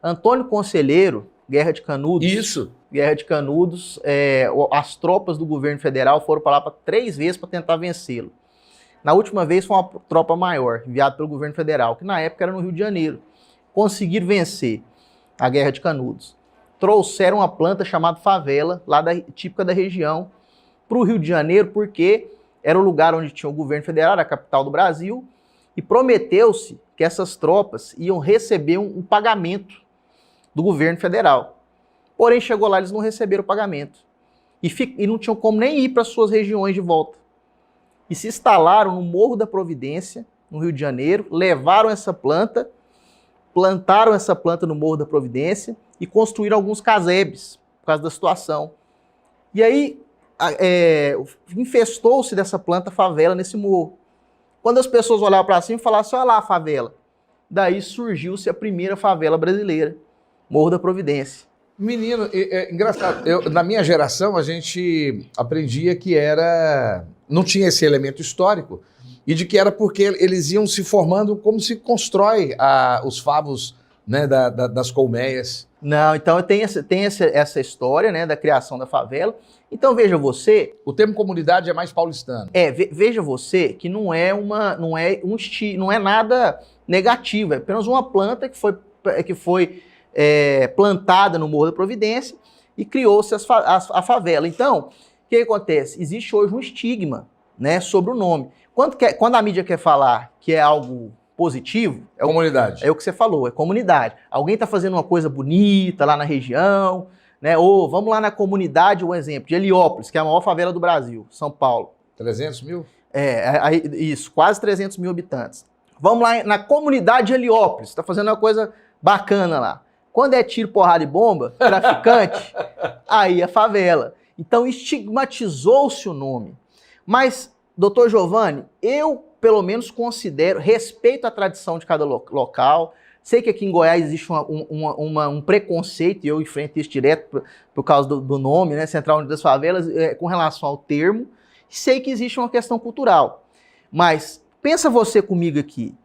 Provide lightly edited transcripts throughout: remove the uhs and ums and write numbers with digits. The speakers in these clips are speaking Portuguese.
Antônio Conselheiro, Guerra de Canudos. Isso. Guerra de Canudos, as tropas do governo federal foram para lá 3 vezes para tentar vencê-lo. Na última vez foi uma tropa maior, enviada pelo governo federal, que na época era no Rio de Janeiro. Conseguiram vencer a Guerra de Canudos. Trouxeram uma planta chamada favela, típica da região, para o Rio de Janeiro, porque era o lugar onde tinha o governo federal, a capital do Brasil, e prometeu-se que essas tropas iam receber um pagamento do governo federal. Porém, chegou lá, eles não receberam o pagamento. E não tinham como nem ir para suas regiões de volta. E se instalaram no Morro da Providência, no Rio de Janeiro, levaram essa planta, plantaram essa planta no Morro da Providência e construíram alguns casebres, por causa da situação. E aí, infestou-se dessa planta favela nesse morro. Quando as pessoas olhavam para cima e falavam assim, olha lá a favela. Daí surgiu-se a primeira favela brasileira, Morro da Providência. Menino, engraçado, na minha geração a gente aprendia que não tinha esse elemento histórico e de que era porque eles iam se formando como se constrói os favos, né, das colmeias. Não, então tem essa história, né, da criação da favela. Então veja você... O termo comunidade é mais paulistano. Veja você que não é nada negativo, é apenas uma planta que foi plantada no Morro da Providência e criou-se a favela. Então, o que acontece? Existe hoje um estigma, né, sobre o nome. Quando a mídia quer falar que é algo positivo... Comunidade. É o que você falou, é comunidade. Alguém está fazendo uma coisa bonita lá na região, né? Ou vamos lá na comunidade, um exemplo, de Heliópolis, que é a maior favela do Brasil, São Paulo. 300 mil? Isso, quase 300 mil habitantes. Vamos lá na comunidade de Heliópolis, está fazendo uma coisa bacana lá. Quando é tiro, porrada e bomba, traficante, aí é favela. Então estigmatizou-se o nome. Mas, doutor Giovanni, eu pelo menos considero, respeito a tradição de cada local. Sei que aqui em Goiás existe um preconceito, e eu enfrento isso direto por causa do nome, né, Central Unido das Favelas, com relação ao termo. Sei que existe uma questão cultural. Mas pensa você comigo aqui,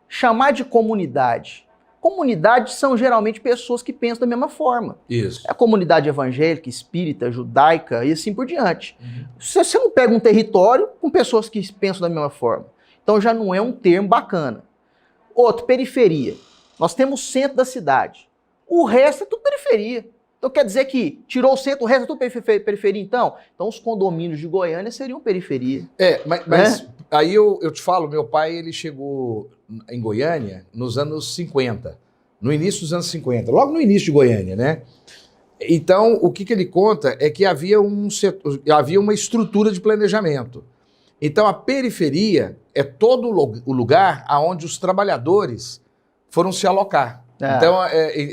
chamar de comunidade. Comunidades são geralmente pessoas que pensam da mesma forma. Isso. É a comunidade evangélica, espírita, judaica e assim por diante. Você não pega um território com pessoas que pensam da mesma forma. Então já não é um termo bacana. Outro, periferia. Nós temos o centro da cidade. O resto é tudo periferia. Então quer dizer que tirou o centro, o resto é tudo periferia então? Então os condomínios de Goiânia seriam periferia. Mas aí eu te falo, meu pai ele chegou em Goiânia nos anos 50, no início dos anos 50, logo no início de Goiânia, né? Então o que ele conta é que havia uma estrutura de planejamento. Então a periferia é todo o lugar onde os trabalhadores foram se alocar.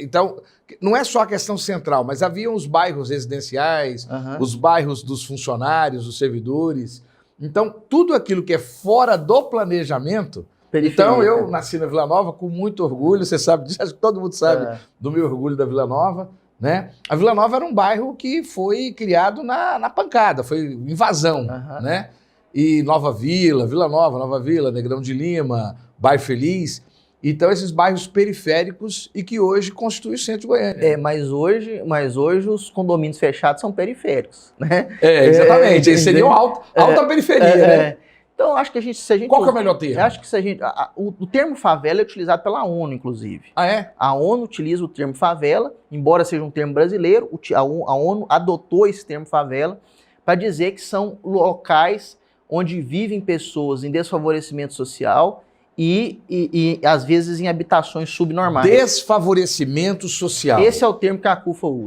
Então, não é só a questão central, mas havia os bairros residenciais, os bairros dos funcionários, dos servidores. Então, tudo aquilo que é fora do planejamento... Periferia. Então, eu nasci na Vila Nova com muito orgulho, você sabe disso, acho que todo mundo sabe do meu orgulho da Vila Nova, né? A Vila Nova era um bairro que foi criado na pancada, foi invasão, né? E Nova Vila, Vila Nova, Nova Vila, Negrão de Lima, Bairro Feliz... Então, esses bairros periféricos e que hoje constituem o centro de Goiânia. Mas hoje os condomínios fechados são periféricos, né? Exatamente. Eles seriam alta periferia, né? Então, acho que se a gente... Qual que é o melhor termo? Acho que o termo favela é utilizado pela ONU, inclusive. Ah, é? A ONU utiliza o termo favela, embora seja um termo brasileiro, a ONU adotou esse termo favela para dizer que são locais onde vivem pessoas em desfavorecimento social e às vezes em habitações subnormais. Desfavorecimento social. Esse é o termo que a CUFA usa.